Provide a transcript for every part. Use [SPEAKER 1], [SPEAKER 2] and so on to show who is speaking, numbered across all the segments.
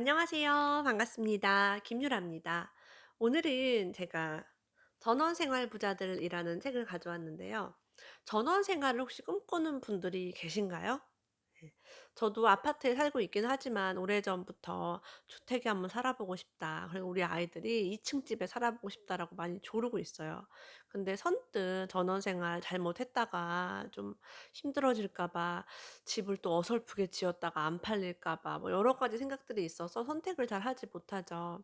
[SPEAKER 1] 안녕하세요. 반갑습니다. 김유라입니다. 오늘은 제가 전원생활 부자들이라는 책을 가져왔는데요. 전원생활을 혹시 꿈꾸는 분들이 계신가요? 네. 저도 아파트에 살고 있긴 하지만 오래전부터 주택에 한번 살아보고 싶다. 그리고 우리 아이들이 2층 집에 살아보고 싶다라고 많이 조르고 있어요. 근데 선뜻 전원생활 잘못했다가 좀 힘들어질까 봐 집을 또 어설프게 지었다가 안 팔릴까 봐 뭐 여러 가지 생각들이 있어서 선택을 잘 하지 못하죠.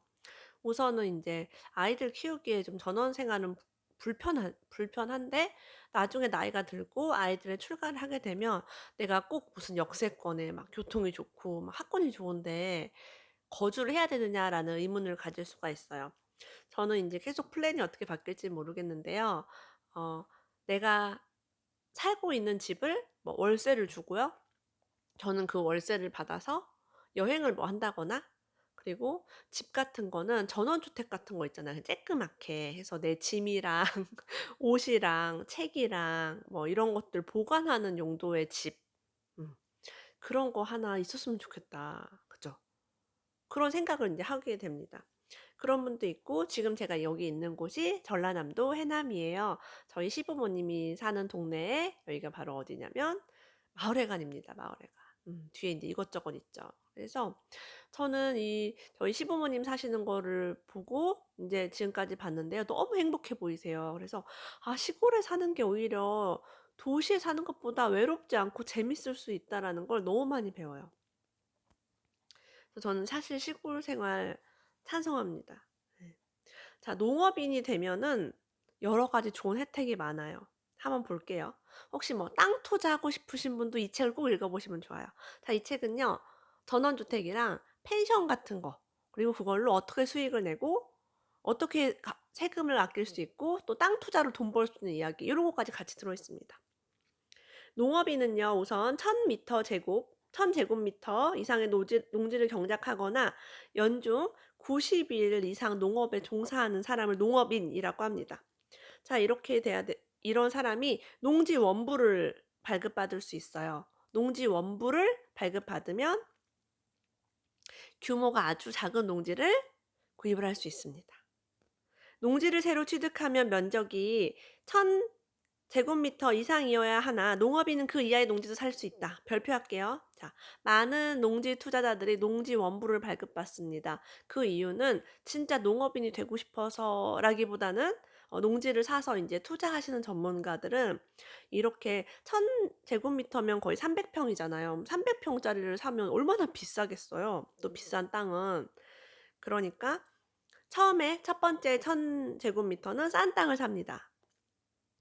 [SPEAKER 1] 우선은 인제 아이들 키우기에 좀 전원생활은 불편한데 나중에 나이가 들고 아이들의 출가를 하게 되면 내가 꼭 무슨 역세권에 막 교통이 좋고 막 학군이 좋은데 거주를 해야 되느냐라는 의문을 가질 수가 있어요. 저는 인제 계속 플랜이 어떻게 바뀔지 모르겠는데요. 어 내가 살고 있는 집을 뭐 월세를 주고요. 저는 그 월세를 받아서 여행을 뭐 한다거나, 그리고 집 같은 거는 전원주택 같은 거 있잖아요. 쬐끄맣게 해서 내 짐이랑 옷이랑 책이랑 뭐 이런 것들 보관하는 용도의 집. 음. '그런 거 하나 있었으면 좋겠다.' 그죠? 그런 생각을 인제 하게 됩니다. 그런 분도 있고, 지금 제가 여기 있는 곳이 전라남도 해남이에요. 저희 시부모님이 사는 동네에, 여기가 바로 어디냐면 마을회관입니다, 마을회관. 뒤에 인제 이것저것 있죠. 그래서 저는 이 저희 시부모님 사시는 거를 보고 인제 지금까지 봤는데요. 너무 행복해 보이세요. 그래서 '아, 시골에 사는 게 오히려 도시에 사는 것보다 외롭지 않고 재밌을 수 있다.'라는 걸 너무 많이 배워요. 그래서 저는 사실 시골 생활 찬성합니다. 네. 자, 농업인이 되면은 여러 가지 좋은 혜택이 많아요. 한번 볼게요. 혹시 뭐 땅 투자하고 싶으신 분도 이 책을 꼭 읽어 보시면 좋아요. 자, 이 책은요, 전원주택이랑 펜션 같은 거, 그리고 그걸로 어떻게 수익을 내고 어떻게 세금을 아낄 수 있고 또 땅 투자로 돈 벌 수 있는 이야기, 이런 것까지 같이 들어 있습니다. 농업인은요, 우선 1000제곱미터 이상의 농지를 경작하거나 연중 90일 이상 농업에 종사하는 사람을 농업인이라고 합니다. 자, 이렇게 돼야 돼. 이런 사람이 농지 원부를 발급받을 수 있어요. 농지 원부를 발급받으면 규모가 아주 작은 농지를 구입을 할 수 있습니다. 농지를 새로 취득하면 면적이 1000 제곱미터 이상이어야 하나 농업인은 그 이하의 농지도 살 수 있다. 별표할게요. 자, 많은 농지 투자자들이 농지 원부를 발급받습니다. 그 이유는 진짜 농업인이 되고 싶어서라기보다는 농지를 사서 이제 투자하시는 전문가들은 이렇게 1000 제곱미터면 거의 300평이잖아요. 300평짜리를 사면 얼마나 비싸겠어요. 또 비싼 땅은. 그러니까 처음에 첫 번째 1000 제곱미터는 싼 땅을 삽니다.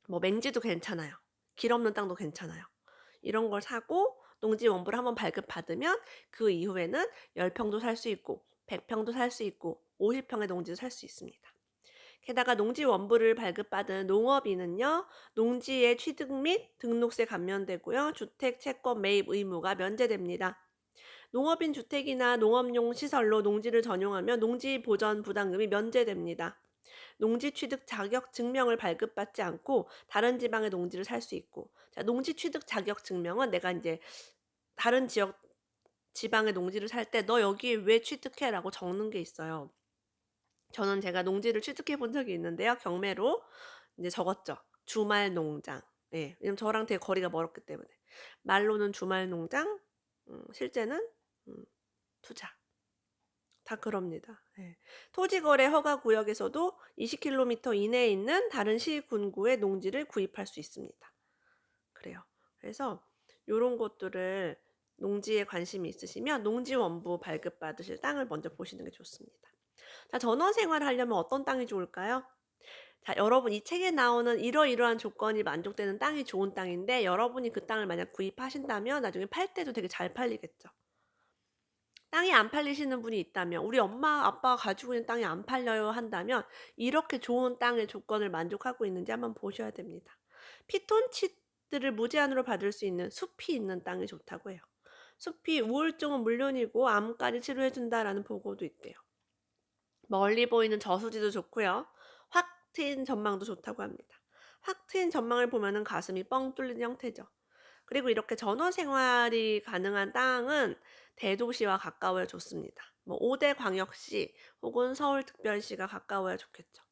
[SPEAKER 1] 뭐 맹지도 괜찮아요. 길 없는 땅도 괜찮아요. 이런 걸 사고 농지 원부를 한번 발급받으면 그 이후에는 10 평도 살 수 있고 100 평도 살 수 있고 50 평의 농지도 살 수 있습니다. 게다가 농지 원부를 발급받은 농업인은요, 농지의 취득 및 등록세 감면되고요, 주택 채권 매입 의무가 면제됩니다. 농업인 주택이나 농업용 시설로 농지를 전용하면 농지 보전 부담금이 면제됩니다. 농지 취득 자격 증명을 발급받지 않고 다른 지방의 농지를 살 수 있고, 자, 농지 취득 자격 증명은 내가 인제 다른 지방의 농지를 살 때 "너 여기에 왜 취득해?"라고 적는 게 있어요. 저는 제가 농지를 취득해 본 적이 있는데요. 경매로 인제 적었죠. 주말 농장. 예. 왜냐면 저랑 되게 거리가 멀었기 때문에. 말로는 주말 농장, 실제는 투자. 다 그럽니다. 예. 토지거래 허가 구역에서도 20km 이내에 있는 다른 시 군구의 농지를 구입할 수 있습니다. 그래요. 그래서 요런 것들을, 농지에 관심이 있으시면 농지원부 발급받으실 땅을 먼저 보시는 게 좋습니다. 자, 전원 생활을 하려면 어떤 땅이 좋을까요? 자, 여러분, 이 책에 나오는 이러이러한 조건이 만족되는 땅이 좋은 땅인데, 여러분이 그 땅을 만약 구입하신다면 나중에 팔 때도 되게 잘 팔리겠죠. 땅이 안 팔리시는 분이 있다면, 우리 엄마 아빠가 가지고 있는 땅이 안 팔려요 한다면 이렇게 좋은 땅의 조건을 만족하고 있는지 한번 보셔야 됩니다. 피톤치드를 무제한으로 받을 수 있는 숲이 있는 땅이 좋다고 해요. 숲이 우울증은 물론이고 암까지 치료해 준다라는 보고도 있대요. 멀리 보이는 저수지도 좋고요. 확 트인 전망도 좋다고 합니다. 확 트인 전망을 보면은 가슴이 뻥 뚫리는 형태죠. 그리고 이렇게 전원 생활이 가능한 땅은 대도시와 가까워야 좋습니다. 뭐 5대 광역시 혹은 서울특별시가 가까워야 좋겠죠.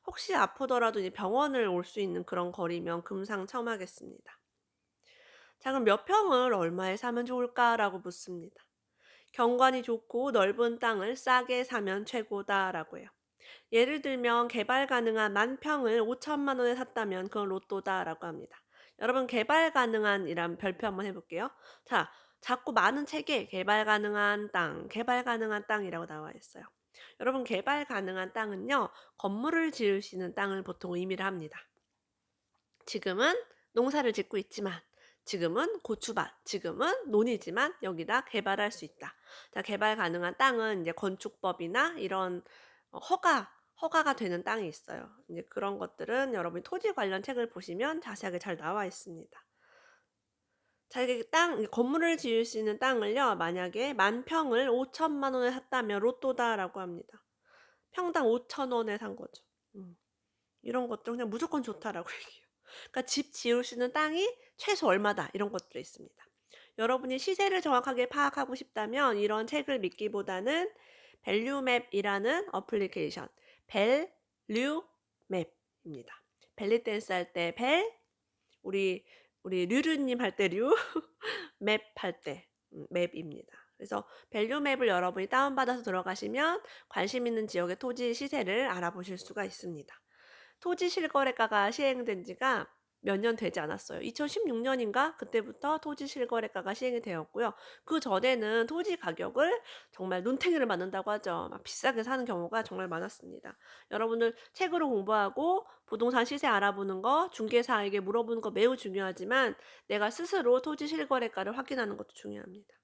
[SPEAKER 1] 혹시 아프더라도 이제 병원을 올 수 있는 그런 거리면 금상첨화겠습니다. 자, 그럼 몇 평을 얼마에 사면 좋을까라고 묻습니다. 경관이 좋고 넓은 땅을 싸게 사면 최고다라고 해요. 예를 들면 개발 가능한 만 평을 5천만 원에 샀다면 그건 로또다라고 합니다. 여러분, 개발 가능한이란 별표 한번 해볼게요. 자, 자꾸 많은 책에 개발 가능한 땅, 개발 가능한 땅이라고 나와 있어요. 여러분, 개발 가능한 땅은요, 건물을 지을 수 있는 땅을 보통 의미를 합니다. 지금은 농사를 짓고 있지만, 지금은 고추밭, 지금은 논이지만 여기다 개발할 수 있다. 자, 개발 가능한 땅은 이제 건축법이나 이런 허가가 되는 땅이 있어요. 이제 그런 것들은 여러분이 토지 관련 책을 보시면 자세하게 잘 나와 있습니다. 자, 이게 건물을 지을 수 있는 땅을요, 만약에 만 평을 5천만 원에 샀다면 로또다라고 합니다. 평당 5천 원에 산 거죠. 이런 것도 그냥 무조건 좋다라고 얘기해요. 그러니까 집 지을 수 있는 땅이 최소 얼마다 이런 것들이 있습니다. 여러분이 시세를 정확하게 파악하고 싶다면 이런 책을 믿기보다는 밸류맵이라는 어플리케이션, 밸류맵입니다. 벨리댄스 할 때 벨, 우리 류류님 할 때 류, 맵 할 때 맵입니다. 그래서 밸류맵을 여러분이 다운받아서 들어가시면 관심 있는 지역의 토지 시세를 알아보실 수가 있습니다. 토지 실거래가가 시행된 지가 몇 년 되지 않았어요. 2016년인가? 그때부터 토지 실거래가가 시행이 되었고요. 그 전에는 토지 가격을 정말 눈탱이를 맞는다고 하죠. 막 비싸게 사는 경우가 정말 많았습니다. 여러분들 책으로 공부하고 부동산 시세 알아보는 거, 중개사에게 물어보는 거 매우 중요하지만 내가 스스로 토지 실거래가를 확인하는 것도 중요합니다.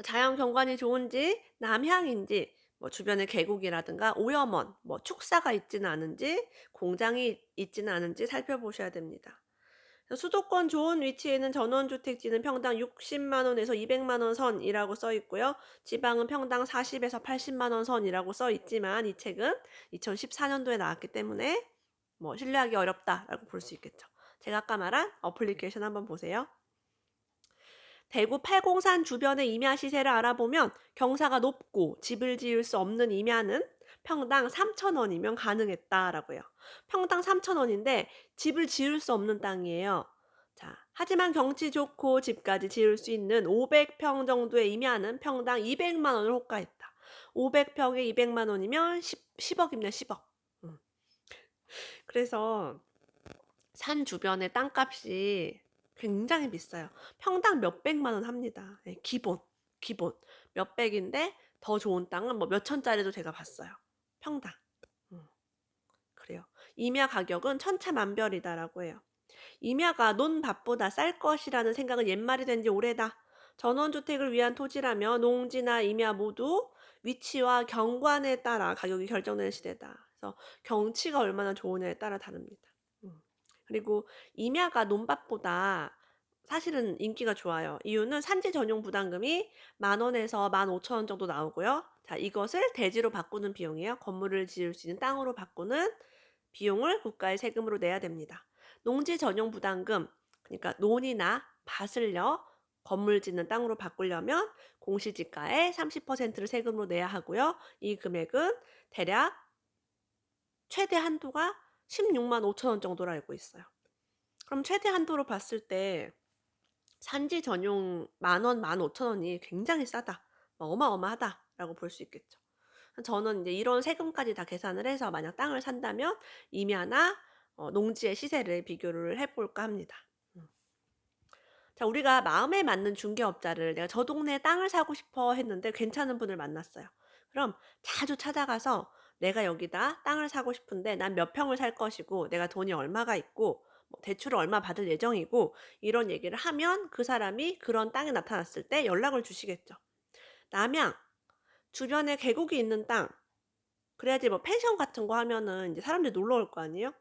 [SPEAKER 1] 자연 경관이 좋은지, 남향인지, 뭐 주변에 계곡이라든가 오염원, 뭐 축사가 있지는 않은지, 공장이 있지는 않은지 살펴보셔야 됩니다. 수도권 좋은 위치에 있는 전원주택지는 평당 60만 원에서 200만 원 선이라고 써 있고요. 지방은 평당 40에서 80만 원 선이라고 써 있지만 이 책은 2014년도에 나왔기 때문에 뭐 신뢰하기 어렵다라고 볼 수 있겠죠. 제가 아까 말한 어플리케이션 한번 보세요. 대구 팔공산 주변의 임야 시세를 알아보면 경사가 높고 집을 지을 수 없는 임야는 평당 3,000원이면 가능했다라고요. 평당 3,000원인데 집을 지을 수 없는 땅이에요. 자, 하지만 경치 좋고 집까지 지을 수 있는 500평 정도의 임야는 평당 200만 원을 호가했다. 500평에 200만 원이면 10억입니다. 10억. 그래서 산 주변의 땅값이 굉장히 비싸요. 평당 몇백만 원 합니다. 네, 기본. 몇백인데 더 좋은 땅은 뭐 몇천짜리도 제가 봤어요. 평당. 그래요. 임야 가격은 천차만별이다라고 해요. 임야가 논밭보다 쌀 것이라는 생각은 옛말이 된 지 오래다. 전원주택을 위한 토지라면 농지나 임야 모두 위치와 경관에 따라 가격이 결정되는 시대다. 그래서 경치가 얼마나 좋으냐에 따라 다릅니다. 그리고 임야가 논밭보다 사실은 인기가 좋아요. 이유는 산지 전용 부담금이 10,000원에서 15,000원 정도 나오고요. 자, 이것을 대지로 바꾸는 비용이에요. 건물을 지을 수 있는 땅으로 바꾸는 비용을 국가의 세금으로 내야 됩니다. 농지 전용 부담금, 그러니까 논이나 밭을요, 건물 짓는 땅으로 바꾸려면 공시지가의 30%를 세금으로 내야 하고요. 이 금액은 대략 최대 한도가 16만 5천 원 정도로 알고 있어요. 그럼 최대 한도로 봤을 때 산지 전용 10,000원, 15,000원이 굉장히 싸다. 어마어마하다라고 볼 수 있겠죠. 저는 이제 이런 세금까지 다 계산을 해서 만약 땅을 산다면 임야나 농지의 시세를 비교를 해볼까 합니다. 자, 우리가 마음에 맞는 중개업자를 내가 저 동네에 땅을 사고 싶어 했는데 괜찮은 분을 만났어요. 그럼 자주 찾아가서 내가 여기다 땅을 사고 싶은데 난 몇 평을 살 것이고 내가 돈이 얼마가 있고 뭐 대출을 얼마 받을 예정이고 이런 얘기를 하면 그 사람이 그런 땅에 나타났을 때 연락을 주시겠죠. 남양 주변에 계곡이 있는 땅, 그래야지 뭐 펜션 같은 거 하면은 이제 사람들이 놀러 올 거 아니에요?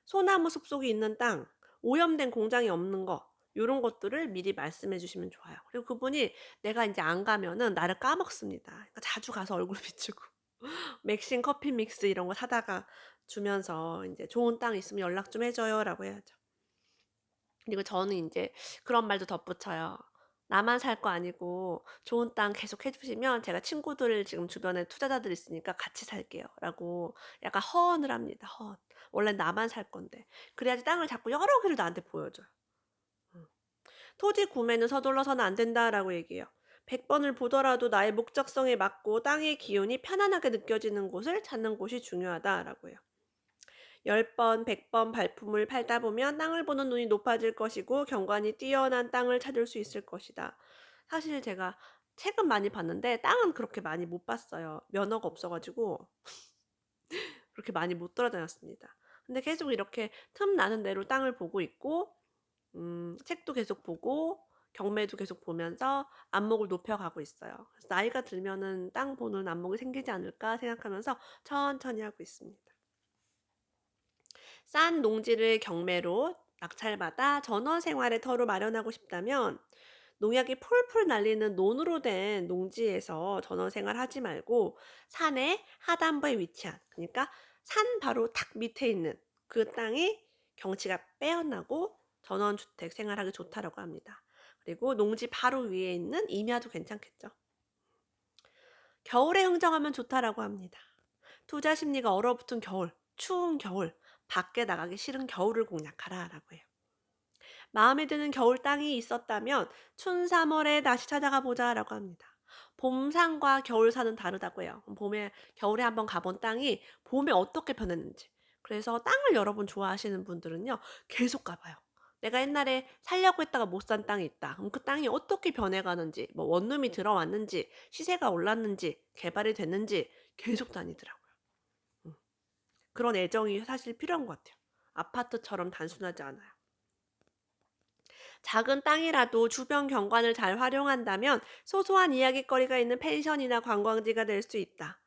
[SPEAKER 1] 소나무 숲속에 있는 땅, 오염된 공장이 없는 거, 요런 것들을 미리 말씀해 주시면 좋아요. 그리고 그분이 내가 이제 안 가면은 나를 까먹습니다. 그러니까 자주 가서 얼굴 비추고 맥심 커피 믹스 이런 거 사다가 주면서 이제 좋은 땅 있으면 연락 좀 해줘요라고 해야죠. 그리고 저는 이제 그런 말도 덧붙여요. 나만 살 거 아니고 좋은 땅 계속 해 주시면 제가 친구들 지금 주변에 투자자들 있으니까 같이 살게요."라고 약간 허언을 합니다, 허언. 원래 나만 살 건데. 그래야지 땅을 자꾸 여러 개를 나한테 보여줘요. 음. "토지 구매는 서둘러서는 안 된다."라고 얘기해요. "100 번을 보더라도 나의 목적성에 맞고 땅의 기운이 편안하게 느껴지는 곳을 찾는 곳이 중요하다."라고 해요. 10 번, 100번 발품을 팔다 보면 땅을 보는 눈이 높아질 것이고 경관이 뛰어난 땅을 찾을 수 있을 것이다. 사실 제가 책은 많이 봤는데 땅은 그렇게 많이 못 봤어요. 면허가 없어 가지고 그렇게 많이 못 돌아다녔습니다. 근데 계속 이렇게 틈나는 대로 땅을 보고 있고 책도 계속 보고 경매도 계속 보면서 안목을 높여가고 있어요. 그래서 '나이가 들면은 땅 보는 안목이 생기지 않을까?' 생각하면서 천천히 하고 있습니다. 싼 농지를 경매로 낙찰받아 전원 생활의 터로 마련하고 싶다면 농약이 풀풀 날리는 논으로 된 농지에서 전원 생활하지 말고 산의 하단부에 위치한, 그러니까 산 바로 탁 밑에 있는 그 땅이 경치가 빼어나고 전원주택 생활하기 좋다라고 합니다. 그리고 농지 바로 위에 있는 임야도 괜찮겠죠. 겨울에 흥정하면 좋다라고 합니다. 투자 심리가 얼어붙은 겨울, 추운 겨울, 밖에 나가기 싫은 겨울을 공략하라라고 해요. 마음에 드는 겨울 땅이 있었다면 춘3월에 다시 찾아가 보자라고 합니다. 봄산과 겨울산은 다르다고 해요. 봄에 겨울에 한번 가본 땅이 봄에 어떻게 변했는지. 그래서 땅을 여러분 좋아하시는 분들은요. 계속 가 봐요. 내가 옛날에 살려고 했다가 못 산 땅이 있다. 그럼 그 땅이 어떻게 변해가는지, 뭐 원룸이 들어왔는지, 시세가 올랐는지, 개발이 됐는지 계속 다니더라고요. 음. 그런 애정이 사실 필요한 것 같아요. 아파트처럼 단순하지 않아요. 작은 땅이라도 주변 경관을 잘 활용한다면 소소한 이야깃거리가 있는 펜션이나 관광지가 될 수 있다.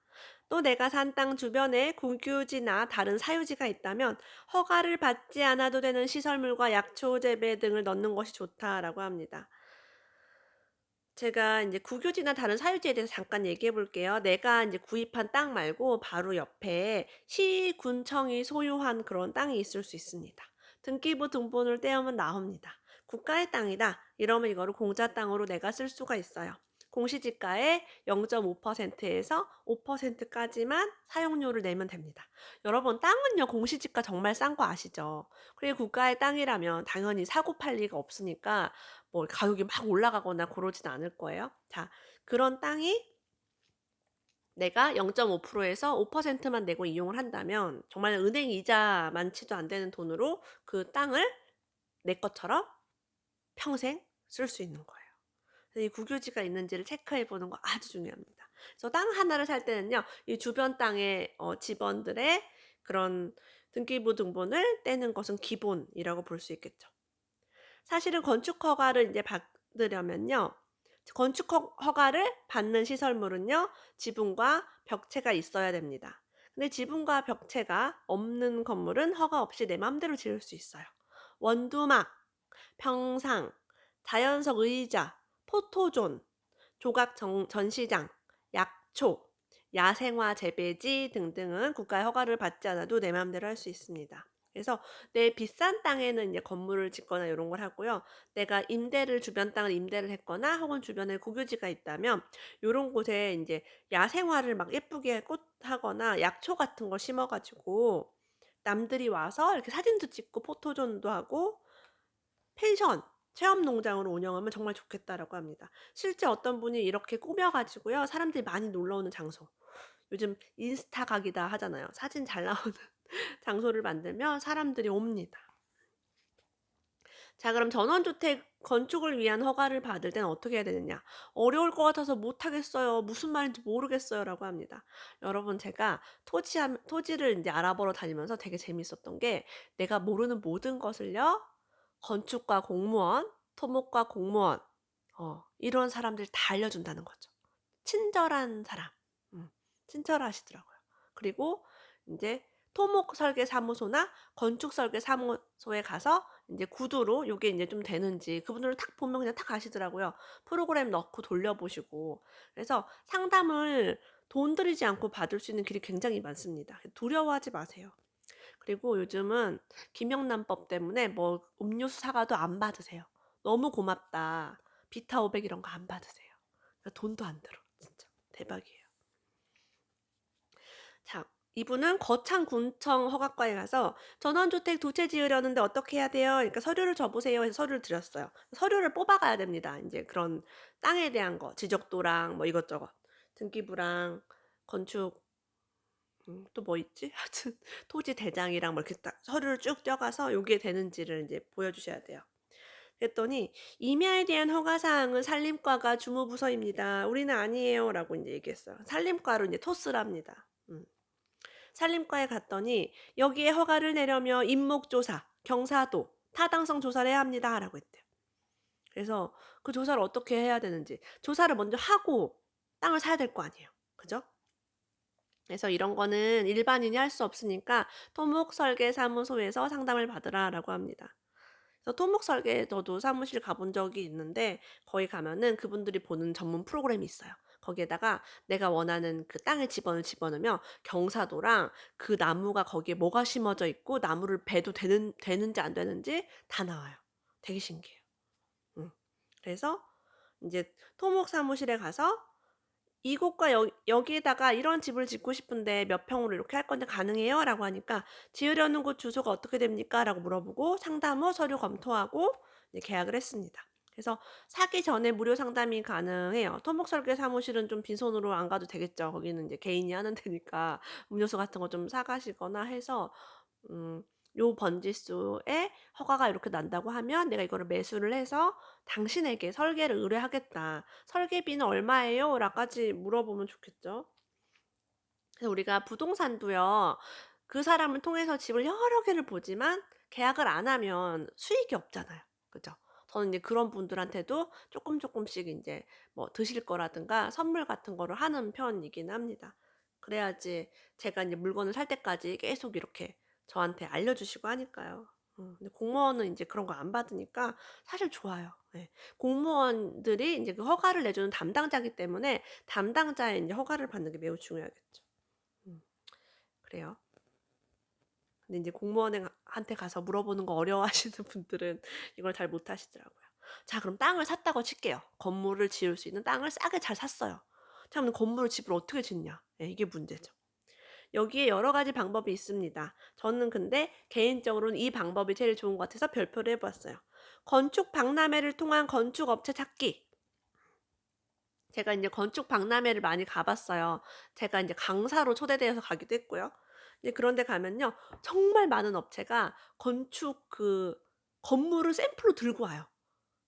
[SPEAKER 1] 또 내가 산 땅 주변에 국유지나 다른 사유지가 있다면 허가를 받지 않아도 되는 시설물과 약초 재배 등을 넣는 것이 좋다라고 합니다. 제가 이제 국유지나 다른 사유지에 대해서 잠깐 얘기해 볼게요. 내가 이제 구입한 땅 말고 바로 옆에 시군청이 소유한 그런 땅이 있을 수 있습니다. 등기부 등본을 떼우면 나옵니다. 국가의 땅이다. 이러면 이거를 공자 땅으로 내가 쓸 수가 있어요. 공시지가의 0.5%에서 5%까지만 사용료를 내면 됩니다. 여러분, 땅은요, 공시지가 정말 싼 거 아시죠? 그리고 국가의 땅이라면 당연히 사고 팔 리가 없으니까 뭐 가격이 막 올라가거나 그러진 않을 거예요. 자, 그런 땅이 내가 0.5%에서 5%만 내고 이용을 한다면 정말 은행 이자 많지도 안 되는 돈으로 그 땅을 내 것처럼 평생 쓸 수 있는 거예요. 그래서 이 국유지가 있는지를 체크해 보는 거 아주 중요합니다. 그래서 땅 하나를 살 때는요. 이 주변 땅의 집원들의 그런 등기부 등본을 떼는 것은 기본이라고 볼 수 있겠죠. 사실은 건축 허가를 이제 받으려면요. 건축 허가를 받는 시설물은요. 지붕과 벽체가 있어야 됩니다. 근데 지붕과 벽체가 없는 건물은 허가 없이 내 맘대로 지을 수 있어요. 원두막, 평상, 자연석 의자, 포토존, 조각 전시장, 약초, 야생화 재배지 등등은 국가의 허가를 받지 않아도 내 마음대로 할 수 있습니다. 그래서 내 비싼 땅에는 이제 건물을 짓거나 이런 걸 하고요. 내가 임대를 주변 땅을 임대를 했거나 혹은 주변에 국유지가 있다면 요런 곳에 이제 야생화를 막 예쁘게 꽃하거나 약초 같은 거 심어 가지고 남들이 와서 이렇게 사진도 찍고 포토존도 하고 펜션, 체험 농장으로 운영하면 정말 좋겠다라고 합니다. 실제 어떤 분이 이렇게 꾸며 가지고요. 사람들이 많이 놀러 오는 장소. 요즘 인스타 각이다 하잖아요. 사진 잘 나오는 장소를 만들면 사람들이 옵니다. 자, 그럼 전원주택 건축을 위한 허가를 받을 때는 어떻게 해야 되느냐? "어려울 것 같아서 못 하겠어요. 무슨 말인지 모르겠어요."라고 합니다. 여러분, 제가 토지를 인제 알아보러 다니면서 되게 재밌었던 게 내가 모르는 모든 것을요 건축과 공무원, 토목과 공무원, 이런 사람들이 다 알려준다는 거죠. 친절한 사람. 음 친절하시더라고요. 그리고 인제 토목 설계 사무소나 건축 설계 사무소에 가서 인제 구두로 요게 인제 좀 되는지 그분들은 탁 보면 그냥 탁 아시더라고요. 프로그램 넣고 돌려보시고. 그래서 상담을 돈 들이지 않고 받을 수 있는 길이 굉장히 많습니다. 두려워하지 마세요. 그리고 요즘은 김영란법 때문에 뭐 음료수 사가도 안 받으세요. "너무 고맙다." 비타 500 이런 거 안 받으세요. 그러니까 돈도 안 들어. 진짜 대박이에요. 자, 이분은 거창군청 허가과에 가서 "전원주택 2채 지으려는데 어떻게 해야 돼요?" 그러니까 "서류를 줘 보세요." 해서 서류를 드렸어요. 서류를 뽑아 가야 됩니다. 인제 그런 땅에 대한 거 지적도랑 뭐 이것저것 등기부랑 건축 또 뭐 있지? 하여튼 토지 대장이랑 뭐 이렇게 딱 서류를 쭉 떼어 가서 요게 되는지를 인제 보여주셔야 돼요. 그랬더니 "임야에 대한 허가 사항은 산림과가 주무부서입니다. 우리는 아니에요."라고 인제 얘기했어요. 산림과로 인제 토스랍니다. 산림과에 갔더니 "여기에 허가를 내려면 인목조사, 경사도, 타당성 조사를 해야 합니다."라고 했대요. 그래서 그 조사를 어떻게 해야 되는지 조사를 먼저 하고 땅을 사야 될 거 아니에요. 그죠? 그래서 "이런 거는 일반인이 할 수 없으니까 토목설계사무소에서 상담을 받으라."라고 합니다. 그래서 토목설계 저도 사무실 가본 적이 있는데 거기 가면은 그분들이 보는 전문 프로그램이 있어요. 거기에다가 내가 원하는 그 땅의 지번을 집어넣으면 경사도랑 그 나무가 거기에 뭐가 심어져 있고 나무를 베도 되는지 안 되는지 다 나와요. 되게 신기해요. 음. 그래서 인제 토목 사무실에 가서 "이곳과 여기에다가 이런 집을 짓고 싶은데 몇 평으로 이렇게 할 건데 가능해요?"라고 하니까 "지으려는 곳 주소가 어떻게 됩니까?"라고 물어보고 상담 후 서류 검토하고 이제 계약을 했습니다. 그래서 사기 전에 무료 상담이 가능해요. 토목설계 사무실은 좀 빈손으로 안 가도 되겠죠. 거기는 이제 개인이 하는 데니까 음료수 같은 거 좀 사 가시거나 해서 음 요 번지수에 허가가 이렇게 난다고 하면 내가 이거를 매수를 해서 "당신에게 설계를 의뢰하겠다. 설계비는 얼마예요?" 라까지 물어보면 좋겠죠. 그래서 우리가 부동산도요. 그 사람을 통해서 집을 여러 개를 보지만 계약을 안 하면 수익이 없잖아요. 그죠? 저는 이제 그런 분들한테도 쪼끔씩 인제 뭐 드실 거라든가 선물 같은 거를 하는 편이긴 합니다. 그래야지 제가 인제 물건을 살 때까지 계속 이렇게 저한테 알려주시고 하니까요. 근데 공무원은 인제 그런 거 안 받으니까 사실 좋아요. 예. 공무원들이 인제 그 허가를 내주는 담당자이기 때문에 담당자의 인제 허가를 받는 게 매우 중요하겠죠. 음 그래요. 근데 인제 공무원에 한테 가서 물어보는 거 어려워하시는 분들은 이걸 잘 못하시더라고요. 자, 그럼 땅을 샀다고 칠게요. 건물을 지을 수 있는 땅을 싸게 잘 샀어요. 자, 그럼 건물을 집을 어떻게 짓냐? 예, 이게 문제죠. 여기에 여러 가지 방법이 있습니다. 저는 근데 개인적으로는 이 방법이 제일 좋은 것 같아서 별표를 해 보았어요. 건축 박람회를 통한 건축 업체 찾기. 제가 인제 건축 박람회를 많이 가 봤어요. 제가 인제 강사로 초대되어서 가기도 했고요. 이제 그런 데 가면요. 정말 많은 업체가 건축 그 건물을 샘플로 들고 와요.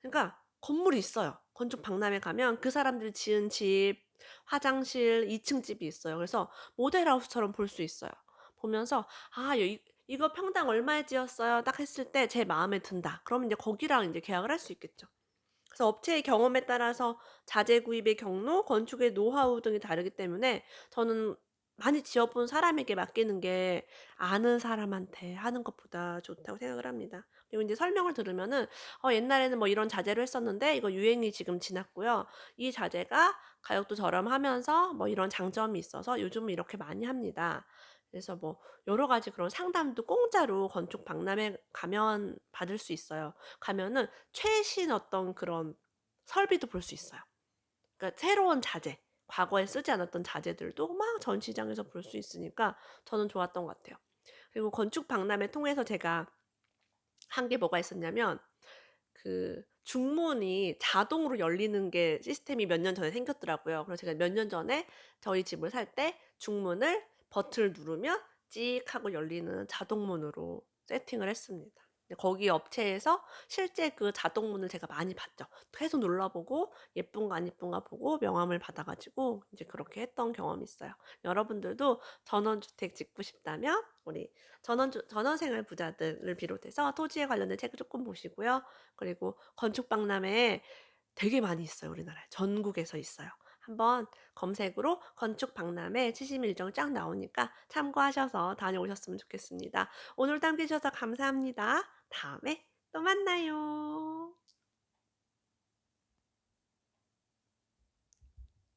[SPEAKER 1] 그러니까 건물이 있어요. 건축 박람회 가면 그 사람들이 지은 집, 화장실, 2층 집이 있어요. 그래서 모델하우스처럼 볼 수 있어요. 보면서 '아 이거 평당 얼마에 지었어요?' 딱 했을 때 '제 마음에 든다.' 그러면 이제 거기랑 인제 계약을 할 수 있겠죠. 그래서 업체의 경험에 따라서 자재 구입의 경로, 건축의 노하우 등이 다르기 때문에 저는 많이 지어 본 사람에게 맡기는 게 아는 사람한테 하는 것보다 좋다고 생각을 합니다. 그리고 인제 설명을 들으면은 옛날에는 뭐 이런 자재로 했었는데 이거 유행이 지금 지났고요. 이 자재가 가격도 저렴하면서 뭐 이런 장점이 있어서 요즘은 이렇게 많이 합니다. 그래서 뭐 여러 가지 그런 상담도 공짜로 건축 박람회 가면 받을 수 있어요. 가면은 최신 어떤 그런 설비도 볼 수 있어요. 그러니까 새로운 자재, 과거에 쓰지 않았던 자재들도 막 전시장에서 볼 수 있으니까 저는 좋았던 것 같아요. 그리고 건축 박람회 통해서 제가 한 게 뭐가 있었냐면 그 중문이 자동으로 열리는 게 시스템이 몇 년 전에 생겼더라고요. 그래서 제가 몇 년 전에 저희 집을 살 때 중문을 버튼을 누르면 찍 하고 열리는 자동문으로 세팅을 했습니다. 근데 거기 업체에서 실제 그 자동문을 제가 많이 봤죠. 계속 눌러보고 예쁜가 안 예쁜가 보고 명함을 받아 가지고 이제 그렇게 했던 경험이 있어요. 여러분들도 전원주택 짓고 싶다면 우리 전원생활 부자들을 비롯해서 토지에 관련된 책을 조금 보시고요. 그리고 건축 박람회 되게 많이 있어요, 우리나라에. 전국에서 있어요. 한번 검색으로 건축 박람회 치시면 일정 쫙 나오니까 참고하셔서 다녀오셨으면 좋겠습니다. 오늘도 함께 해 주셔서 감사합니다. 다음에 또 만나요.